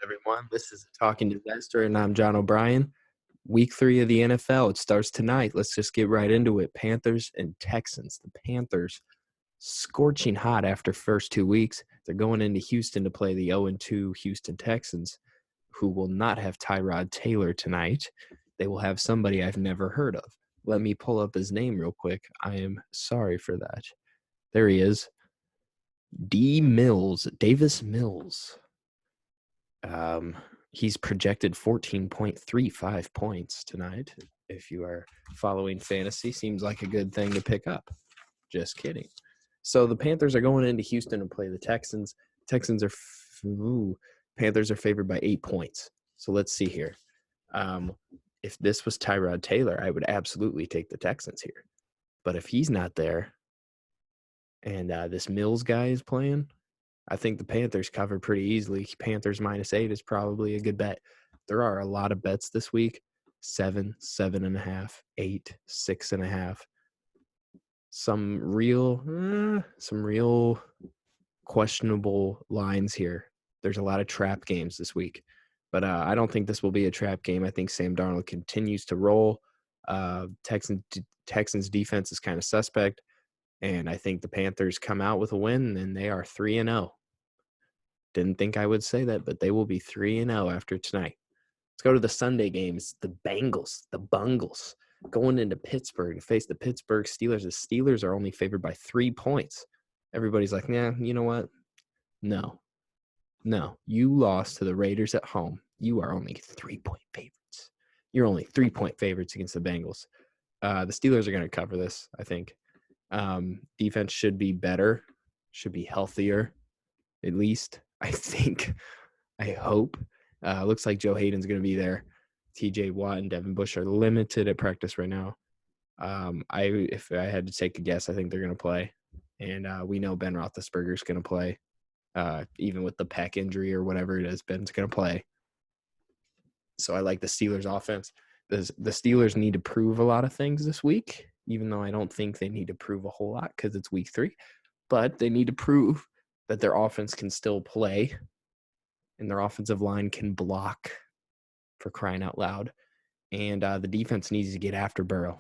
everyone? This is Talking Investor, and I'm John O'Brien. Week 3 of the NFL. It starts tonight. Let's just get right into it. Panthers and Texans. The Panthers scorching hot after first 2 weeks. They're going into Houston to play the 0-2 Houston Texans, who will not have Tyrod Taylor tonight. They will have somebody I've never heard of. Let me pull up his name real quick. I am sorry for that. There he is. Davis Mills. He's projected 14.35 points tonight. If you are following fantasy, seems like a good thing to pick up. Just kidding. So the Panthers are going into Houston to play the Texans. Panthers are favored by 8 points. So let's see here. If this was Tyrod Taylor, I would absolutely take the Texans here. But if he's not there and this Mills guy is playing, I think the Panthers cover pretty easily. Panthers -8 is probably a good bet. There are a lot of bets this week. 7, 7.5, 8, 6.5. Some real questionable lines here. There's a lot of trap games this week. But I don't think this will be a trap game. I think Sam Darnold continues to roll. Texans defense is kind of suspect. And I think the Panthers come out with a win, and they are 3-0. Didn't think I would say that, but they will be 3-0 after tonight. Let's go to the Sunday games. The Bungles, going into Pittsburgh to face the Pittsburgh Steelers. The Steelers are only favored by 3 points. Everybody's like, nah, you know what? No. You lost to the Raiders at home. You are only 3-point favorites. You're only 3-point favorites against the Bengals. The Steelers are going to cover this, I think. Defense should be better, should be healthier, at least. I hope. Looks like Joe Hayden's going to be there. TJ Watt and Devin Bush are limited at practice right now. If I had to take a guess, I think they're going to play. And we know Ben Roethlisberger's going to play. Even with the pec injury or whatever it is, Ben's going to play. So I like the Steelers offense. The Steelers need to prove a lot of things this week, even though I don't think they need to prove a whole lot because it's week 3. But they need to prove that their offense can still play and their offensive line can block, for crying out loud. And the defense needs to get after Burrow.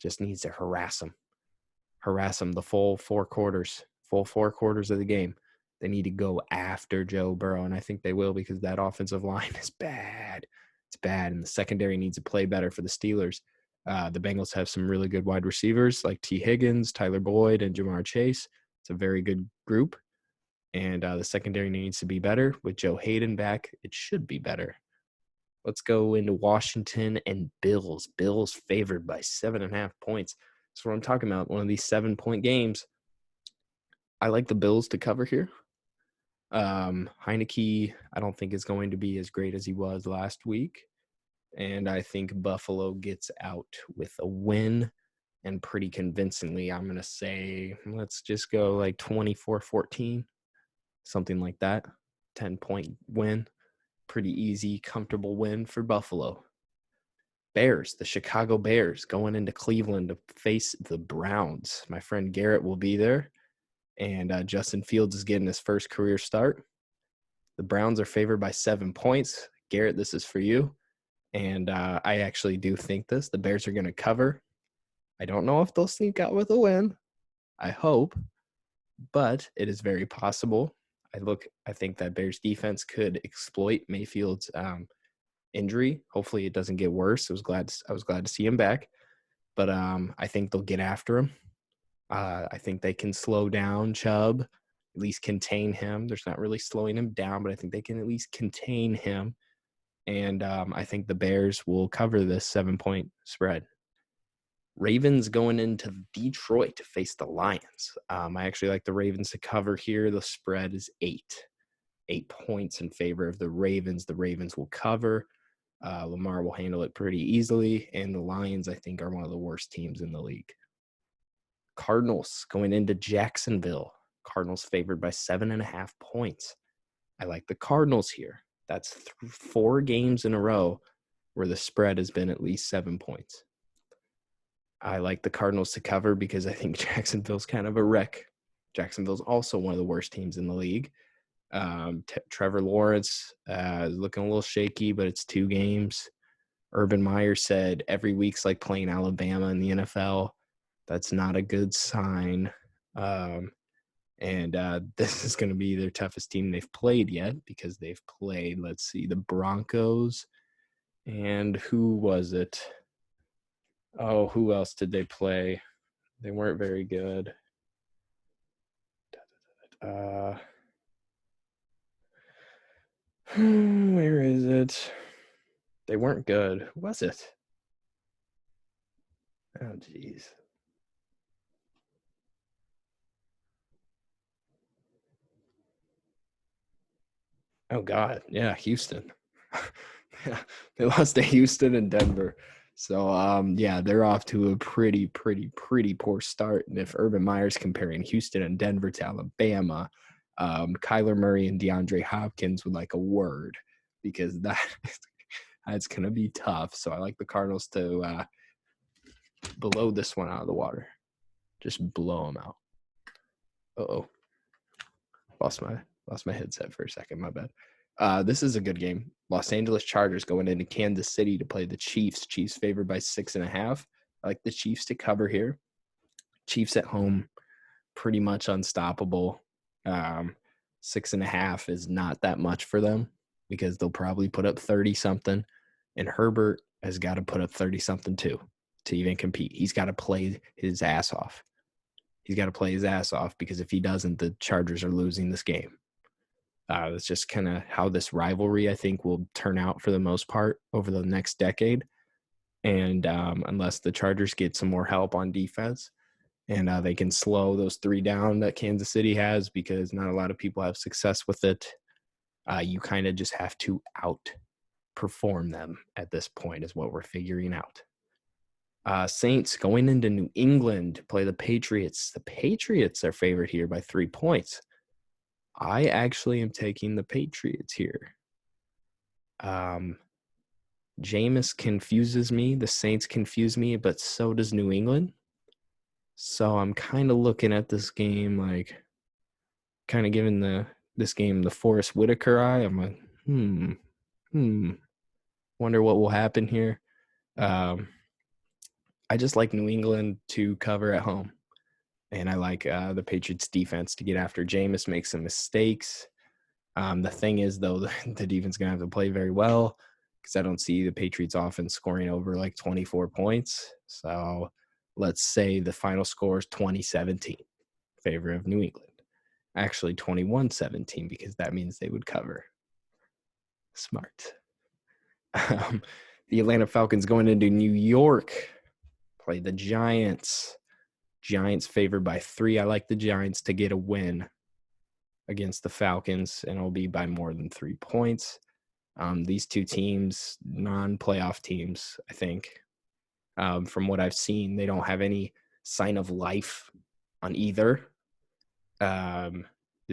Just needs to harass him. The full 4 quarters of the game. They need to go after Joe Burrow, and I think they will because that offensive line is bad. It's bad, and the secondary needs to play better for the Steelers. The Bengals have some really good wide receivers like T. Higgins, Tyler Boyd, and Jamar Chase. It's a very good group. And the secondary needs to be better. With Joe Hayden back, it should be better. Let's go into Washington and Bills. Bills favored by 7.5 points. That's what I'm talking about. One of these 7-point games. I like the Bills to cover here. Heineke, I don't think is going to be as great as he was last week. And I think Buffalo gets out with a win, and pretty convincingly. I'm going to say, let's just go like 24-14. Something like that. 10-point win. Pretty easy, comfortable win for Buffalo. Bears, the Chicago Bears, going into Cleveland to face the Browns. My friend Garrett will be there. And Justin Fields is getting his first career start. The Browns are favored by 7 points. Garrett, this is for you. And I actually do think this. The Bears are going to cover. I don't know if they'll sneak out with a win. I hope. But it is very possible. I think that Bears defense could exploit Mayfield's injury. Hopefully it doesn't get worse. I was glad to see him back. But I think they'll get after him. I think they can slow down Chubb, at least contain him. There's not really slowing him down, but I think they can at least contain him. And I think the Bears will cover this 7-point spread. Ravens going into Detroit to face the Lions. I actually like the Ravens to cover here. The spread is 8. 8 points in favor of the Ravens. The Ravens will cover. Lamar will handle it pretty easily. And the Lions, I think, are one of the worst teams in the league. Cardinals going into Jacksonville. Cardinals favored by 7.5 points. I like the Cardinals here. That's 4 games in a row where the spread has been at least 7 points. I like the Cardinals to cover because I think Jacksonville's kind of a wreck. Jacksonville's also one of the worst teams in the league. Trevor Lawrence is looking a little shaky, but it's 2 games. Urban Meyer said every week's like playing Alabama in the NFL. That's not a good sign. And this is going to be their toughest team they've played yet because they've played, let's see, the Broncos. And who was it? Oh, who else did they play? They weren't very good. Where is it? They weren't good. Who was it? Oh, jeez. Oh, God. Yeah, Houston. Yeah, they lost to Houston and Denver. So, yeah, they're off to a pretty poor start. And if Urban Meyer's comparing Houston and Denver to Alabama, Kyler Murray and DeAndre Hopkins would like a word because that's going to be tough. So I like the Cardinals to blow this one out of the water. Just blow them out. Uh-oh. Lost my headset for a second. My bad. This is a good game. Los Angeles Chargers going into Kansas City to play the Chiefs. Chiefs favored by 6.5. I like the Chiefs to cover here. Chiefs at home, pretty much unstoppable. 6.5 is not that much for them because they'll probably put up 30-something. And Herbert has got to put up 30-something too to even compete. He's got to play his ass off. He's got to play his ass off because if he doesn't, the Chargers are losing this game. That's just kind of how this rivalry, I think, will turn out for the most part over the next decade. And unless the Chargers get some more help on defense and they can slow those 3 down that Kansas City has because not a lot of people have success with it, you kind of just have to outperform them at this point is what we're figuring out. Saints going into New England to play the Patriots. The Patriots are favored here by 3 points. I actually am taking the Patriots here. Jameis confuses me. The Saints confuse me, but so does New England. So I'm kind of looking at this game like kind of giving this game the Forrest Whitaker eye. I'm like, wonder what will happen here. I just like New England to cover at home. And I like the Patriots defense to get after Jameis, make some mistakes. The thing is, though, the defense is going to have to play very well because I don't see the Patriots offense scoring over like 24 points. So let's say the final score is 20-17 in favor of New England. Actually, 21-17 because that means they would cover. Smart. The Atlanta Falcons going into New York, play the Giants. Giants favored by 3. I like the Giants to get a win against the Falcons, and it'll be by more than 3 points. These 2 teams, non-playoff teams, I think, from what I've seen, they don't have any sign of life on either. The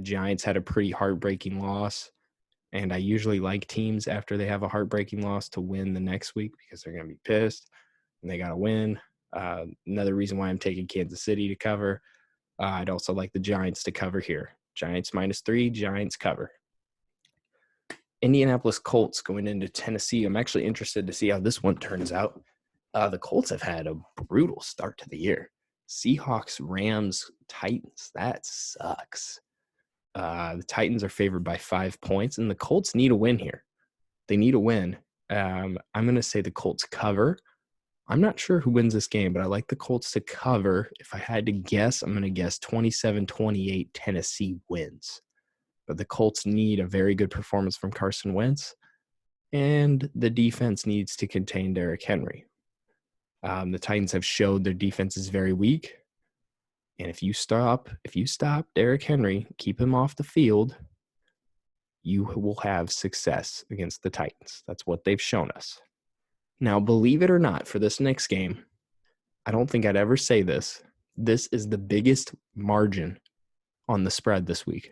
Giants had a pretty heartbreaking loss, and I usually like teams after they have a heartbreaking loss to win the next week because they're going to be pissed, and they got to win. Another reason why I'm taking Kansas City to cover. I'd also like the Giants to cover here. Giants -3, Giants cover. Indianapolis Colts going into Tennessee. I'm actually interested to see how this one turns out. The Colts have had a brutal start to the year. Seahawks, Rams, Titans. That sucks. The Titans are favored by 5 points, and the Colts need a win here. They need a win. I'm going to say the Colts cover. I'm not sure who wins this game, but I like the Colts to cover. If I had to guess, I'm going to guess 27-28 Tennessee wins. But the Colts need a very good performance from Carson Wentz, and the defense needs to contain Derrick Henry. The Titans have showed their defense is very weak, and if you stop Derrick Henry, keep him off the field, you will have success against the Titans. That's what they've shown us. Now, believe it or not, for this next game, I don't think I'd ever say this. This is the biggest margin on the spread this week.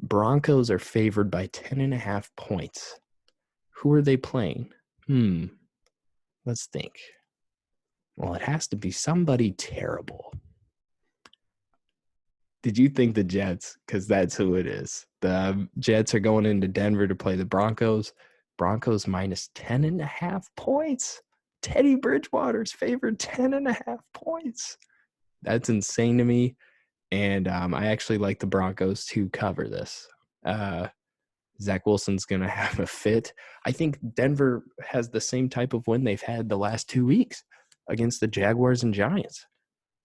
Broncos are favored by 10.5 points. Who are they playing? Let's think. Well, it has to be somebody terrible. Did you think the Jets? Because that's who it is. The Jets are going into Denver to play the Broncos. Broncos minus 10.5 points. Teddy Bridgewater's favored 10.5 points. That's insane to me. And I actually like the Broncos to cover this. Zach Wilson's going to have a fit. I think Denver has the same type of win they've had the last 2 weeks against the Jaguars and Giants.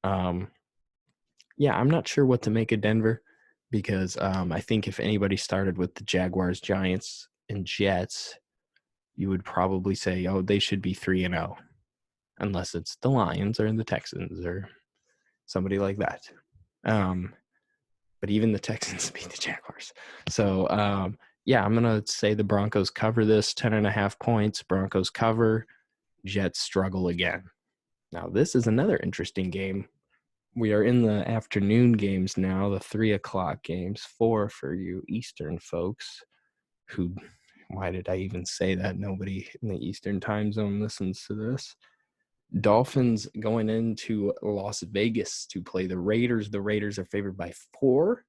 Yeah, I'm not sure what to make of Denver because I think if anybody started with the Jaguars, Giants, and Jets, you would probably say, oh, they should be 3-0, unless it's the Lions or the Texans or somebody like that. But even the Texans beat the Jaguars. So, yeah, I'm going to say the Broncos cover this 10.5 points. Broncos cover. Jets struggle again. Now, this is another interesting game. We are in the afternoon games now, the 3 o'clock games, 4 for you Eastern folks who, why did I even say that? Nobody in the Eastern time zone listens to this. Dolphins going into Las Vegas to play the Raiders. The Raiders are favored by 4.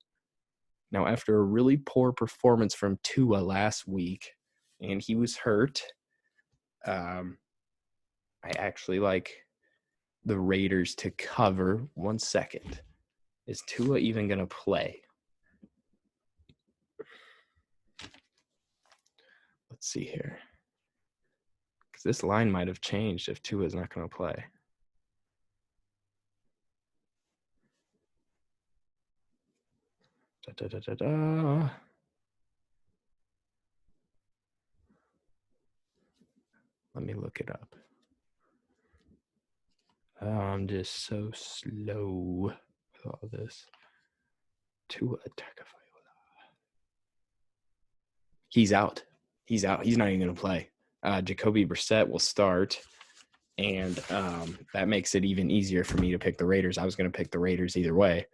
Now, after a really poor performance from Tua last week, and he was hurt, I actually like the Raiders to cover. 1 second. Is Tua even going to play? Let's see here. Because this line might have changed if Tua is not going to play. Let me look it up. Oh, I'm just so slow with all this. Tua Tagovailoa. He's out. He's out. He's not even going to play. Jacoby Brissett will start, and that makes it even easier for me to pick the Raiders. I was going to pick the Raiders either way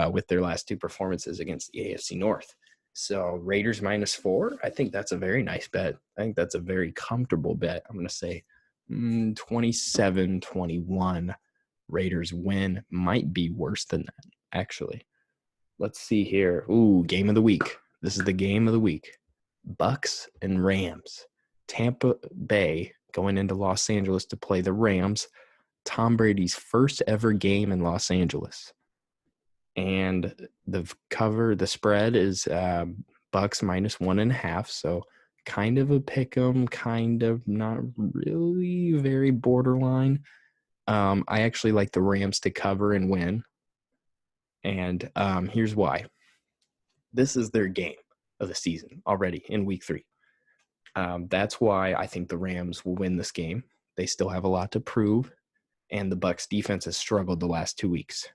with their last 2 performances against the AFC North. So Raiders minus 4, I think that's a very nice bet. I think that's a very comfortable bet. I'm going to say 27-21. Raiders win. Might be worse than that, actually. Let's see here. Ooh, game of the week. This is the game of the week. Bucks and Rams. Tampa Bay going into Los Angeles to play the Rams. Tom Brady's first ever game in Los Angeles. And the spread is Bucks minus 1.5. So kind of a pick 'em, kind of not really, very borderline. I actually like the Rams to cover and win. And here's why. This is their game of the season already in week 3. That's why I think the Rams will win this game. They still have a lot to prove. And the Bucs defense has struggled the last 2 weeks.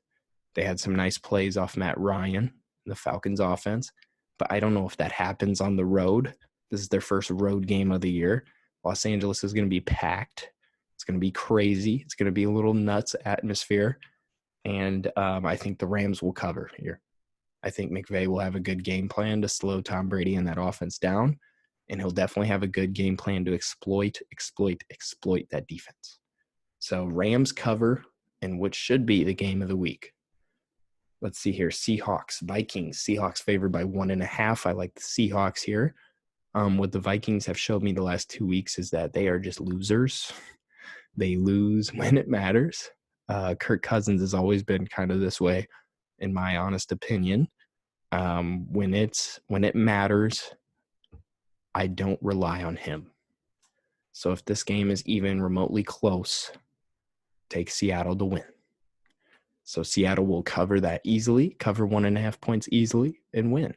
They had some nice plays off Matt Ryan, the Falcons offense, but I don't know if that happens on the road. This is their first road game of the year. Los Angeles is going to be packed. It's going to be crazy. It's going to be a little nuts atmosphere. And I think the Rams will cover here. I think McVay will have a good game plan to slow Tom Brady and that offense down. And he'll definitely have a good game plan to exploit that defense. So Rams cover in what should be the game of the week. Let's see here. Seahawks, Vikings. Seahawks favored by 1.5. I like the Seahawks here. What the Vikings have showed me the last 2 weeks is that they are just losers. They lose when it matters. Kirk Cousins has always been kind of this way, in my honest opinion. When it matters, I don't rely on him. So if this game is even remotely close, take Seattle to win. So Seattle will cover that easily, cover 1.5 points easily, and win.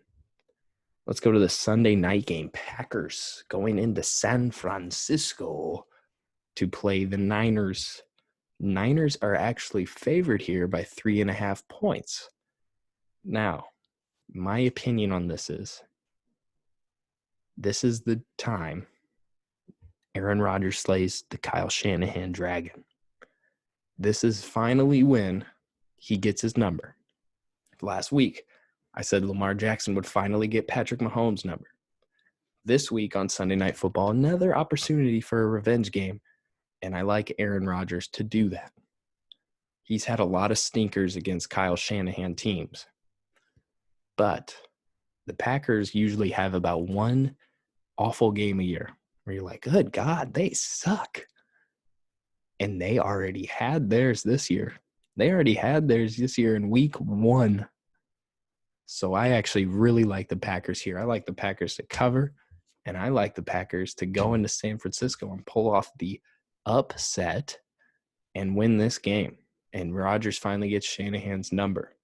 Let's go to the Sunday night game. Packers going into San Francisco to play the Niners. Niners are actually favored here by 3.5 points. Now, my opinion on this is the time Aaron Rodgers slays the Kyle Shanahan dragon. This is finally when he gets his number. Last week, I said Lamar Jackson would finally get Patrick Mahomes' number. This week on Sunday Night Football, another opportunity for a revenge game, and I like Aaron Rodgers to do that. He's had a lot of stinkers against Kyle Shanahan teams, but the Packers usually have about one awful game a year where you're like, good God, they suck. And they already had theirs this year. They already had theirs this year in week 1. So I actually really like the Packers here. I like the Packers to cover, and I like the Packers to go into San Francisco and pull off the upset and win this game. And Rodgers finally gets Shanahan's number.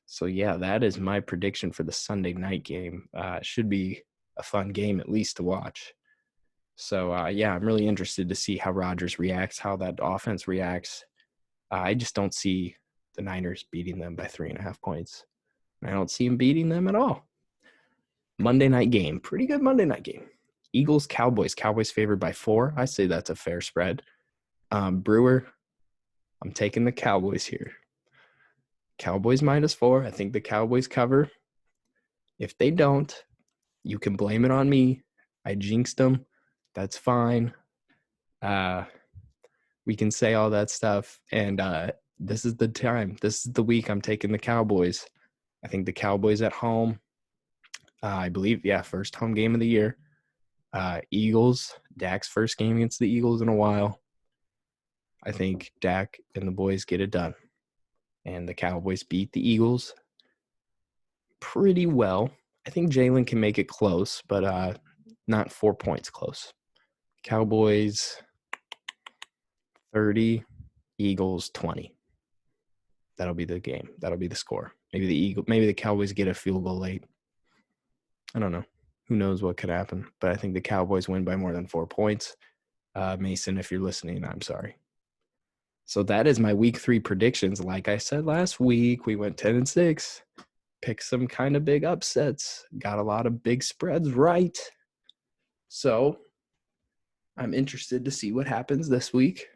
So, yeah, that is my prediction for the Sunday night game. Should be a fun game at least to watch. So, yeah, I'm really interested to see how Rodgers reacts, how that offense reacts. I just don't see the Niners beating them by 3.5 points. I don't see him beating them at all. Monday night game. Pretty good Monday night game. Eagles, Cowboys. Cowboys favored by 4. I say that's a fair spread. Brewer, I'm taking the Cowboys here. Cowboys -4. I think the Cowboys cover. If they don't, you can blame it on me. I jinxed them. That's fine. We can say all that stuff. And this is the time. This is the week I'm taking the Cowboys. I think the Cowboys at home. I believe, first home game of the year. Eagles, Dak's first game against the Eagles in a while. I think Dak and the boys get it done. And the Cowboys beat the Eagles pretty well. I think Jalen can make it close, but not 4 points close. Cowboys 30, Eagles 20. That'll be the game. That'll be the score. Maybe the Cowboys get a field goal late. I don't know. Who knows what could happen? But I think the Cowboys win by more than 4 points. Mason, if you're listening, I'm sorry. So that is my week 3 predictions. Like I said last week, we went 10-6. Picked some kind of big upsets. Got a lot of big spreads right. So I'm interested to see what happens this week.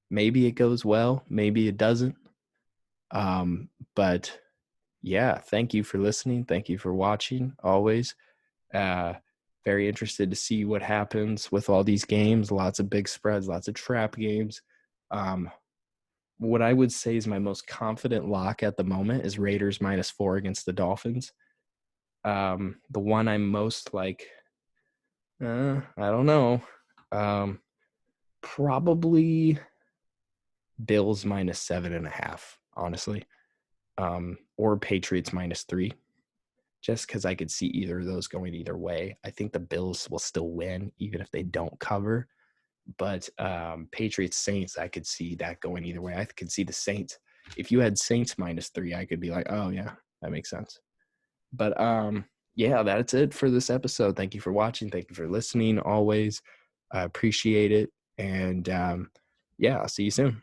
Maybe it goes well. Maybe it doesn't. But yeah, thank you for listening. Thank you for watching always. Very interested to see what happens with all these games. Lots of big spreads, lots of trap games. What I would say is my most confident lock at the moment is Raiders -4 against the Dolphins. The one I'm most like, I don't know. Probably Bills -7.5, honestly. Or Patriots -3. Just because I could see either of those going either way. I think the Bills will still win, even if they don't cover. But Patriots-Saints, I could see that going either way. I could see the Saints. If you had Saints -3, I could be like, oh, yeah, that makes sense. But, yeah, that's it for this episode. Thank you for watching. Thank you for listening always. I appreciate it. And, yeah, I'll see you soon.